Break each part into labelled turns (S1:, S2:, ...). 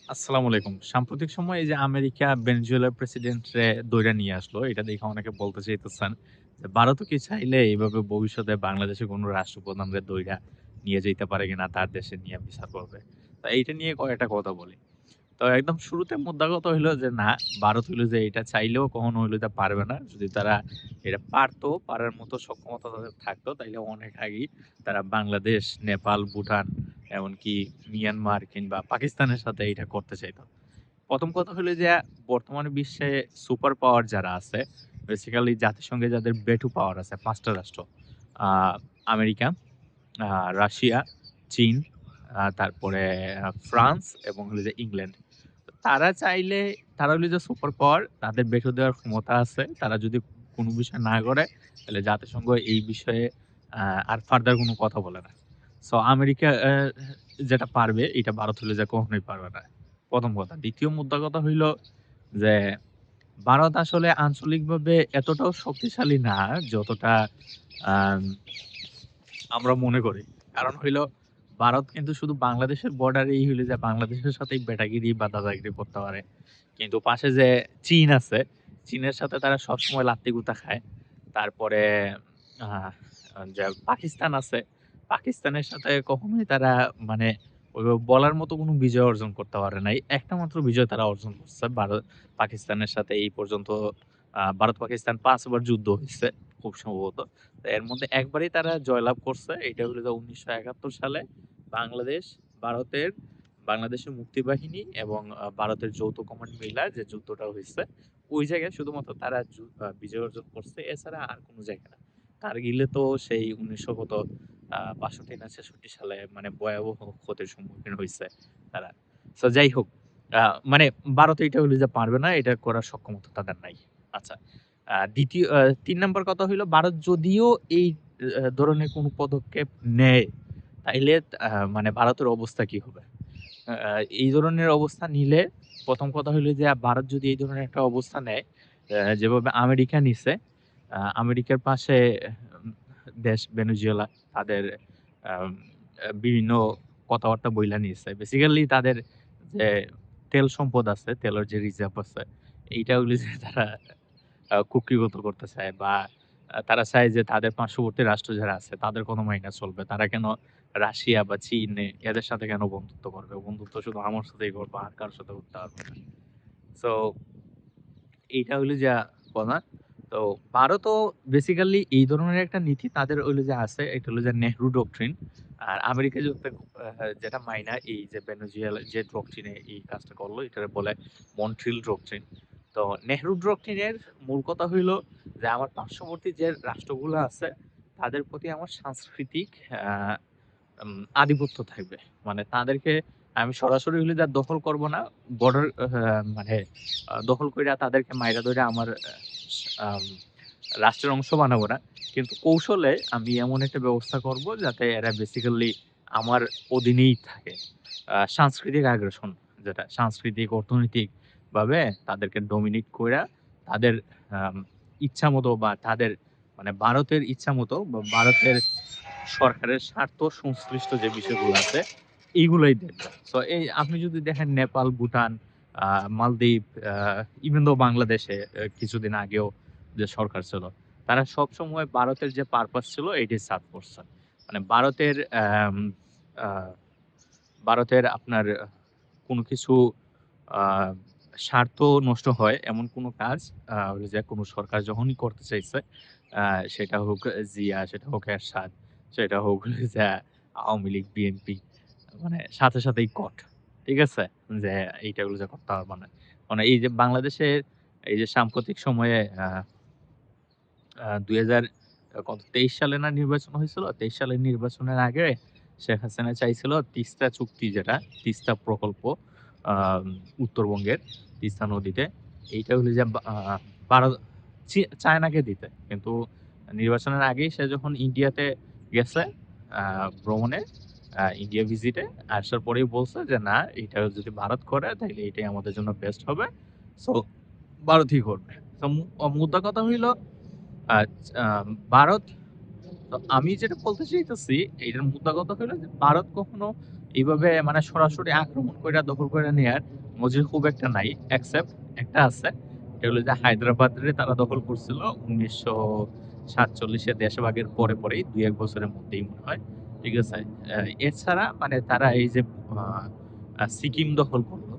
S1: আসসালামু আলাইকুম। সাম্প্রতিক সময়ে এই যে আমেরিকা ভেনেজুয়েলার প্রেসিডেন্টরে দইরা নিয়ে আসলো, এটা দেখে অনেকে বলতে চাইতেছেন যে ভারতও কি চাইলে এভাবে ভবিষ্যতে বাংলাদেশে কোনো রাষ্ট্রপ্রধানরে দইরা নিয়ে যাইতে পারে কিনা তার দেশে নিয়ে বিচার করবে। তো এইটা নিয়ে কয়েকটা কথা বলি। তো একদম শুরুতে মুদ্রা কথা হইলো যে না, ভারত হইলো যে এটা চাইলেও কখনো হইলো যে পারবে না। যদি তারা এটা পারতো, পারার মতো সক্ষমতা তাদের থাকতো তাইলে অনেক আগেই তারা বাংলাদেশ, নেপাল, ভুটান এমনকি মিয়ানমার কিংবা পাকিস্তানের সাথে এটা করতে চাইতো। ১ম কথা হলো যে বর্তমানে বিশ্বে সুপার পাওয়ার যারা আছে, বেসিক্যালি জাতিসংঘে যাদের ভেটো পাওয়ার আছে ৫ টা রাষ্ট্র। আ আমেরিকা, আ রাশিয়া, চীন, তারপরে ফ্রান্স এবং হলো যে ইংল্যান্ড। তারা চাইলে তারা হলো যে সুপার পাওয়ার, তাদের ভেটো দেওয়ার ক্ষমতা আছে। তারা যদি কোনো বিষয় না করে, তাহলে জাতিসংঘ এই বিষয়ে আ আর ফার্দার কোনো কথা বলে না। সো আমেরিকা যেটা পারবে, এটা ভারত হইলে যে কখনোই পারবে না। ১ম কথা। ২য় মুদ্রা কথা হইল যে, ভারত আসলে আঞ্চলিকভাবে এতটাও শক্তিশালী না, যতটা আম আমরা মনে করি। কারণ হইল ভারত কিন্তু শুধু বাংলাদেশের বর্ডারেই হইলো যে বাংলাদেশের সাথেই বেটাগিরি বা দাদাগিরি করতে পারে। কিন্তু পাশে যে চীন আছে, চীনের সাথে তারা সবসময় লাত্তি-গুতা খায়। তারপরে আ যে পাকিস্তান আছে, পাকিস্তানের সাথে কখনোই তারা মানে ওইভাবে বলার মতো কোনো বিজয় অর্জন করতে পারে নাই। একটা মাত্র বিজয় তারা অর্জন করছে পাকিস্তানের সাথে এই পর্যন্ত ভারত-পাকিস্তান ৫ বার যুদ্ধ হইছে খুব সম্ভবত। তো এর মধ্যে একবারই তারা জয়লাভ করছে। এটা হলো যে ১৯৭১ সালে বাংলাদেশ, ভারতের বাংলাদেশের মুক্তিবাহিনী এবং ভারতের যৌথ কমান্ড মিলা যে যুদ্ধটা হইছে, ওই জায়গায় শুধুমাত্র তারা বিজয় অর্জন করছে। এছাড়া আর কোন জায়গায় না। কারগিলে তো সেই ১৯০০ কত ৬২ না ৬৬ সালে মানে ভয়াবহ ক্ষতির সম্মুখীন হইছে তারা। সো যাই হোক, আ মানে ভারত এইটা হইলো যে পারবে না, এটা করার সক্ষমতা তাদের নাই। আচ্ছা। ৩ নাম্বার কথা হইলো ভারত যদিও এই ধরনের কোনো পদক্ষেপ নেয়, তাইলে মানে ভারতের অবস্থা কি হবে? আ আ এই ধরনের অবস্থা নিলে ১ম কথা হইলো যে ভারত যদি এই ধরনের একটা অবস্থা নেয়, যেভাবে আমেরিকা নিছে, আমেরিকার পাশে উম দেশ ভেনেজুয়েলা তাদের আম বিভিন্ন কথাবার্তা বইলা নিছে। বেসিক্যালি তাদের যে তেল সম্পদ আছে, তেলের যে রিজার্ভ আছে, এইটা হইলো যে তারা কুক্ষিগত করতে চায় বা তারা চায় যে তাদের পার্শ্ববর্তী রাষ্ট্র যারা আছে তাদের কথা মাইনা চলবে। তারা কেন রাশিয়া বা চীন এদের সাথে কেন বন্ধুত্ব করবে? বন্ধুত্ব শুধু আমার সাথেই করবে, আর কারো সাথে করতে পারবে না। সো এইটা হইলো যা কথা। তো ভারতও বেসিক্যালি এই ধরনের একটা নীতি তাদের হইলো যে আছে। এটা হলো যে নেহরু ডক্ট্রিন। আর আমেরিকা যেটা মাইনা এই যে ভেনেজুয়েলা যে ডক্ট্রিন এ এই কাজটা করলো এটারে বলে মন্ট্রিল ডক্ট্রিন। তো নেহরু ডক্ট্রিনের মূল কথা হইলো যে আমার পার্শ্ববর্তী যে রাষ্ট্রগুলো আছে তাদের প্রতি আমার সাংস্কৃতিক আ আধিপত্য থাকবে। মানে তাদেরকে আমি সরাসরি হইলে যা দখল করব না। বর্ডার মানে দখল কইরা তাদেরকে মাইরা ধইরা আমার আম রাষ্ট্রের অংশ বানাবো না। কিন্তু কৌশলে আমি এমন একটা ব্যবস্থা করব যাতে এরা বেসিক্যালি আমার অধীনেই থাকে। সাংস্কৃতিক আগ্রাসন যেটা সাংস্কৃতিক, অর্থনৈতিকভাবে তাদেরকে ডমিনেট কইরা তাদের আম ইচ্ছামতো বা তাদের মানে ভারতের ইচ্ছামতো বা ভারতের সরকারের স্বার্থ সংশ্লিষ্ট যে বিষয়গুলো আছে, এইগুলাই দেখবে। সো এই আপনি যদি দেখেন নেপাল, ভুটান, আ মালদ্বীপ, ইভেন দো বাংলাদেশে কিছুদিন আগেও যে সরকার ছিল, তারা সবসময় ভারতের যে পারপাস ছিল এটাই সার্ভ করছে। মানে আ ভারতের আপনার কোনো কিছু আ স্বার্থ নষ্ট হয় এমন কোনো কাজ ওই যে কোনো সরকার যখনই করতে চাইছে, আ সেটা হোক জিয়া, সেটা হোক এরশাদ, সেটা হোক যে আওয়ামী লীগ, বিএনপি মানে সাথে সাথেই কট। ঠিক আছে? যে এইটা ওগুলো যে করতে পারবা না। মানে এই যে বাংলাদেশের এই যে সাম্প্রতিক সময়ে ২০০০ কত ২৩ সালে না নির্বাচন হয়েছিল? ২৩ সালের নির্বাচনের আগে শেখ হাসিনা চাইছিল তিস্তা চুক্তি যেটা, তিস্তা প্রকল্প আম উত্তরবঙ্গের তিস্তা নদীতে। এইটা হলো যে ভারত চায়নাকে দিতে। কিন্তু নির্বাচনের আগেই সে যখন ইন্ডিয়াতে গেছে আ ভ্রমণে, ইন্ডিয়া ভিজিটে আসার পরেই বলছে যে, "না, এটা যদি ভারত করে তাইলে এটাই আমাদের জন্য বেস্ট হবে। সো ভারতই করবে।" তো মুদ্রা কথা হইল আচ ভারত তো আমি যেটা বলতে চাইতেছি, এইটার মুদ্রা কথা হইলো যে ভারত কখনো এইভাবে মানে সরাসরি আক্রমণ কইরা দখল কইরা নেয়ার নজির খুব একটা নাই। এক্সেপ্ট একটা আছে। এটা হলো যে হায়দ্রাবাদরে তারা দখল করছিল ১৯৪৭ এ দেশভাগের পরেই ২-১ বছরের মধ্যেই মনে হয়। ঠিক আছে? আ এছাড়া মানে তারা এই যে আ সিকিম দখল করল।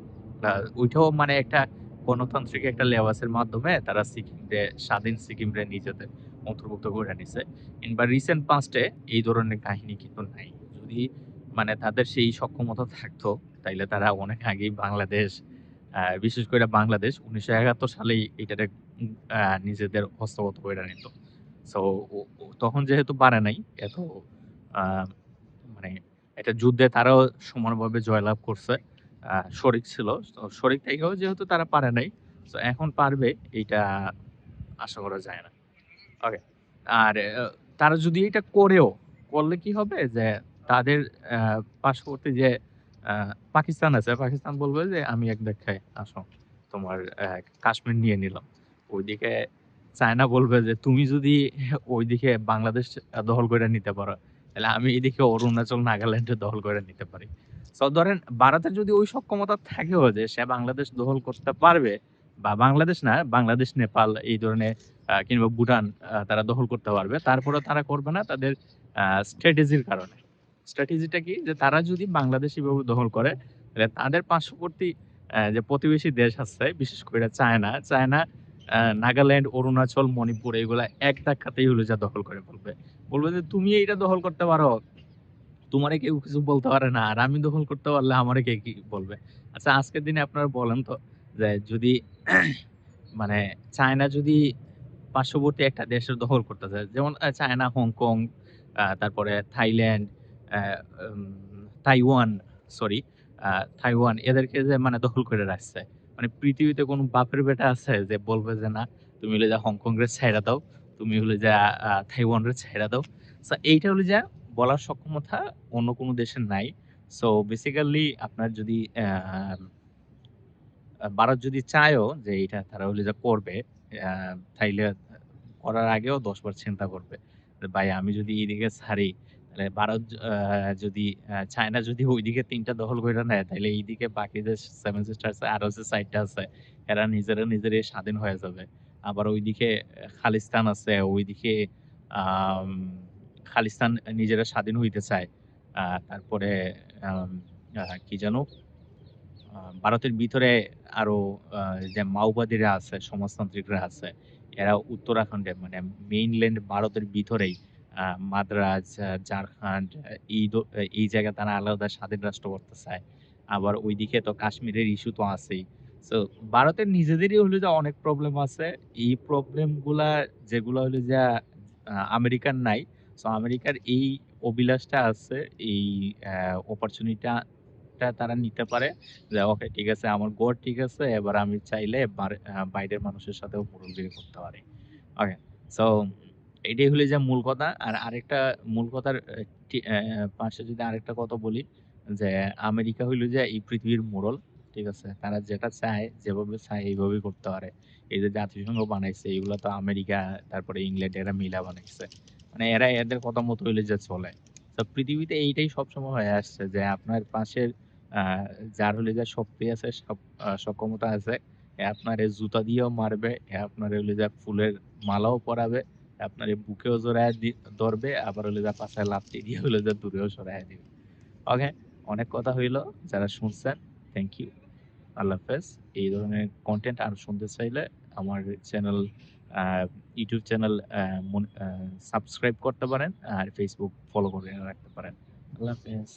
S1: আ ওইটাও মানে একটা গণতান্ত্রিক একটা লেবাসের মাধ্যমে তারা সিকিমরে স্বাধীন সিকিমরে নিজেদের অন্তর্ভুক্ত করে নিছে। কিংবা রিসেন্ট পাস্ট এ এই ধরনের কাহিনী কিন্তু নাই। যদি মানে তাদের সেই সক্ষমতা থাকতো, তাইলে তারা অনেক আগেই বাংলাদেশ বিশেষ করে বাংলাদেশ ১৯৭১ সালেই এটারে উম আ নিজেদের হস্তগত কইরা নিত। সো ও তখন যেহেতু পারে নাই, এত আ মানে একটা যুদ্ধে তারাও সমানভাবে জয়লাভ করছে। শরিক ছিল। তো শরিক থেকেও যেহেতু তারা পারে নাই, সো এখন পারবে এইটা আশা করা যায় না। ওকে। আর তারা যদি এটা করেও, করলে কি হবে যে তাদের আ পার্শ্ববর্তী যে আ পাকিস্তান আছে, পাকিস্তান বলবে যে, "আমি এক দেখাই আসো। তোমার কাশ্মীর নিয়ে নিলাম।" ওইদিকে চায়না বলবে যে, "তুমি যদি ওইদিকে বাংলাদেশ দখল করে নিতে পারো, তাহলে আমি এদিকে অরুণাচল, নাগাল্যান্ড দখল করে নিতে পারি।" সো ধরেন ভারতের যদি ওই সক্ষমতা থাকেও যে সে বাংলাদেশ দখল করতে পারবে বা বাংলাদেশ না, বাংলাদেশ, নেপাল এই ধরনের কিংবা ভুটান তারা দখল করতে পারবে। তারপরেও তারা করবে না তাদের স্ট্র্যাটেজির কারণে। স্ট্র্যাটেজিটা কি? যে তারা যদি বাংলাদেশ এভাবে দখল করে, তাহলে তাদের পার্শ্ববর্তী যে প্রতিবেশী দেশ আছে, বিশেষ করে চায়না, নাগাল্যান্ড, অরুণাচল, মণিপুর এগুলা এক ধাক্কাতেই হলো যা দখল করে ফেলবে। বলবে যে, "তুমি এইটা দখল করতে পারো। তোমারে কেউ কিছু বলতে পারে না। আর আমি দখল করতে পারলে আমারে কে কি বলবে?" আচ্ছা আজকের দিনে আপনারা বলেন তো যে যদি মানে চায়না যদি পার্শ্ববর্তী একটা দেশের দখল করতে চায়। যেমন চায়না, হংকং, তারপরে থাইল্যান্ড, অ্যা উম তাইওয়ান, সরি আ তাইওয়ান এদেরকে যে মানে দখল করে রাখছে। মানে পৃথিবীতে কোন বাপের বেটা আছে যে বলবে যে, "না, তুমি হইলে যে হংকং রে ছাইড়া দাও। তুমি হইলে যে তাইওয়ান রে ছাইড়া দাও।" সো এইটা হলো যে বলার সক্ষমতা অন্য কোন দেশের নাই। সো বেসিক্যালি আপনার যদি ভারত যদি চায়ও যে এটা তারা হইলো যে করবে, আ তাইলে করার আগেও ১০ বার চিন্তা করবে। যে ভাই আমি যদি এদিকে ছাড়ি, তাহলে ভারত যদি চায়না যদি ওইদিকে ৩ টা দখল কইরা নেয়, তাইলে এইদিকে বাকি যে 7 সিস্টার্স আরো যে ৪ টা আছে, এরা নিজেরাই স্বাধীন হয়ে যাবে। আবার ওইদিকে খালিস্তান আছে, ওইদিকে আম খালিস্তান নিজেরা স্বাধীন হইতে চায়। তারপরে আম কি যেন? ভারতের ভিতরে আরো আ যে মাওবাদীরা আছে, সমাজতান্ত্রিকরা আছে, এরা উত্তরাখণ্ডে মানে মেইনল্যান্ড ভারতের ভিতরেই মাদ্রাজ, ঝাড়খন্ড এই জায়গায় তারা আলাদা স্বাধীন রাষ্ট্র করতে চায়। আবার ওইদিকে তো কাশ্মীরের ইস্যু তো আছেই। সো ভারতের নিজেদেরই হলো যে অনেক প্রবলেম আছে। এই প্রবলেম গুলা যেগুলা হলো যে আমেরিকার নাই। সো আমেরিকার এই অভিলাষটা আছে, এই অপরচুনিটিটা তারা নিতে পারে। যে ওকে ঠিক আছে আমার গড় ঠিক আছে। এবার আমি চাইলে বাইরের মানুষের সাথেও মুরব্বিরি করতে পারি। ওকে। সো এটাই হলো যে মূল কথা। আর আরেকটা মূল কথার পাশে যদি আরেকটা কথা বলি যে আমেরিকা হইল যে এই পৃথিবীর মোড়ল। ঠিক আছে? তারা যেটা চায়, যেভাবে চায় এইভাবেই করতে পারে। এই যে জাতিসংঘ বানাইছে এগুলা তো আমেরিকা তারপরে ইংল্যান্ড এরা মিলা বানাইছে। মানে এরা এদের কথা মতো হইলে যে চলে। তো পৃথিবীতে এইটাই সবসময় হয়ে আসছে যে আপনার পাশের আ যার হইলো যে শক্তি আছে, সক্ষমতা আছে, আপনারে জুতা দিয়েও মারবে, আপনারে হইলো যে ফুলের মালাও পরাবে, আপনারে বুকেও জড়ায় ধরবে, আবার হইলো যে পাছায় লাথি দিয়ে হইলো যে দূরেও সরাইয়া দিবে। ওকে? অনেক কথা হইলো। যারা শুনছেন, থ্যাংক ইউ। আল্লাহ হাফেজ। এই ধরনের কনটেন্ট আরো শুনতে চাইলে আমার চ্যানেল আ ইউটিউব চ্যানেল সাবস্ক্রাইব করতে পারেন। আর Facebook ফলো করে রাখতে পারেন। আল্লাহ হাফেজ।